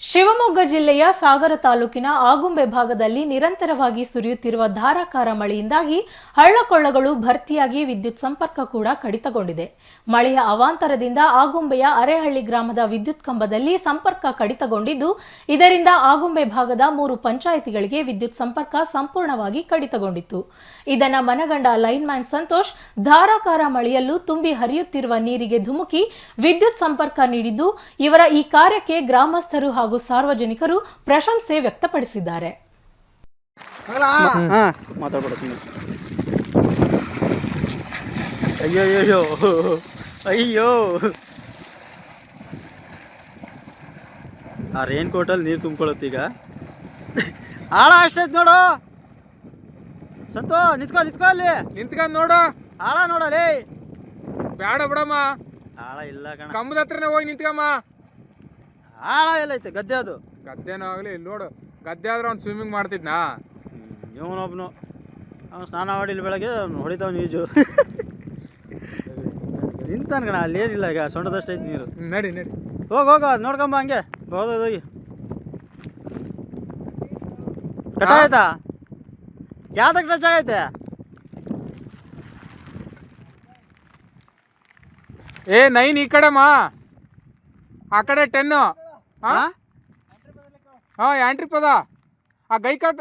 ಶಿವಮೊಗ್ಗ ಜಿಲ್ಲೆಯ ಸಾಗರ ತಾಲೂಕಿನ ಆಗುಂಬೆ ಭಾಗದಲ್ಲಿ ನಿರಂತರವಾಗಿ ಸುರಿಯುತ್ತಿರುವ ಧಾರಾಕಾರ ಮಳೆಯಿಂದಾಗಿ ಹಳ್ಳಕೊಳ್ಳಗಳು ಭರ್ತಿಯಾಗಿ ವಿದ್ಯುತ್ ಸಂಪರ್ಕ ಕೂಡ ಕಡಿತಗೊಂಡಿದೆ. ಮಳೆಯ ಅವಾಂತರದಿಂದ ಆಗುಂಬೆಯ ಅರೆಹಳ್ಳಿ ಗ್ರಾಮದ ವಿದ್ಯುತ್ ಕಂಬದಲ್ಲಿ ಸಂಪರ್ಕ ಕಡಿತಗೊಂಡಿದ್ದು, ಇದರಿಂದ ಆಗುಂಬೆ ಭಾಗದ 3 ಪಂಚಾಯಿತಿಗಳಿಗೆ ವಿದ್ಯುತ್ ಸಂಪರ್ಕ ಸಂಪೂರ್ಣವಾಗಿ ಕಡಿತಗೊಂಡಿತ್ತು. ಇದನ್ನು ಮನಗಂಡ ಲೈನ್ಮ್ಯಾನ್ ಸಂತೋಷ್ ಧಾರಾಕಾರ ಮಳೆಯಲ್ಲೂ ತುಂಬಿ ಹರಿಯುತ್ತಿರುವ ನೀರಿಗೆ ಧುಮುಕಿ ವಿದ್ಯುತ್ ಸಂಪರ್ಕ ನೀಡಿದ್ದು, ಇವರ ಈ ಕಾರ್ಯಕ್ಕೆ ಗ್ರಾಮಸ್ಥರು ಹಾಗೂ ಸಾರ್ವಜನಿಕರು ಪ್ರಶಂಸೆ ವ್ಯಕ್ತಪಡಿಸಿದ್ದಾರೆ. ಅಯ್ಯೋ ಆ ರೇನ್ ಕೋಟಲ್ಲಿ ನೀರು ತುಂಬ್ಕೊಳ್ಳುತ್ತೀಗ. ಆಳ ಅಷ್ಟೈತ್ ನೋಡು ಸಂತೋ, ನಿತ್ಕೋ ಅಲ್ಲಿ ನಿಂತ್ಕೊಂಡ್ ನೋಡು. ಆಳ ನೋಡಲಿ. ಬೇಡ ಬಿಡಮ್ಮ, ಆಳ ಇಲ್ಲ ಕಣ. ಕಂಬದ ಹತ್ರನೇ ಹೋಗಿ ನಿಂತ್ಕಮ್ಮ. ಆಳ ಎಲ್ಲೈತೆ ಗದ್ದೆ? ಅದು ಗದ್ದೆನೋ ಆಗ್ಲಿ, ಇಲ್ಲಿ ನೋಡು. ಗದ್ದೆ ಆದ್ರೆ ಅವ್ನು ಸ್ವಿಮ್ಮಿಂಗ್ ಮಾಡ್ತಿದ್ನಾ? ಇವನೊಬ್ನು ಅವ್ನು ಸ್ನಾನ ಮಾಡಿಲ್ಲ ಬೆಳಗ್ಗೆ, ಅವ್ನು ಹೊಡಿತಾವ ನೀಜು. ನಿಂತಾನ ಕಣ, ಅಲ್ಲಿ ಏನಿಲ್ಲ, ಈಗ ಸೊಂಟದಷ್ಟೈತೆ ನೀರು. ನಡಿ ಹೋಗ ಅದು ನೋಡ್ಕೊಂಬ. ಹಂಗೆ ಹೋಗಿ ಕಟ್ಟ ಆಯ್ತಾ? ಯಾವ್ದಕ್ಕೆ ಟಚ್ ಆಗೈತೆ? ಏ 9 ಈ ಕಡೆ ಮಾ, ಆ ಕಡೆ 10. ಹಾ ಎಂಟ್ರಿ ಪದ ಆ ಗೈ ಕಟ್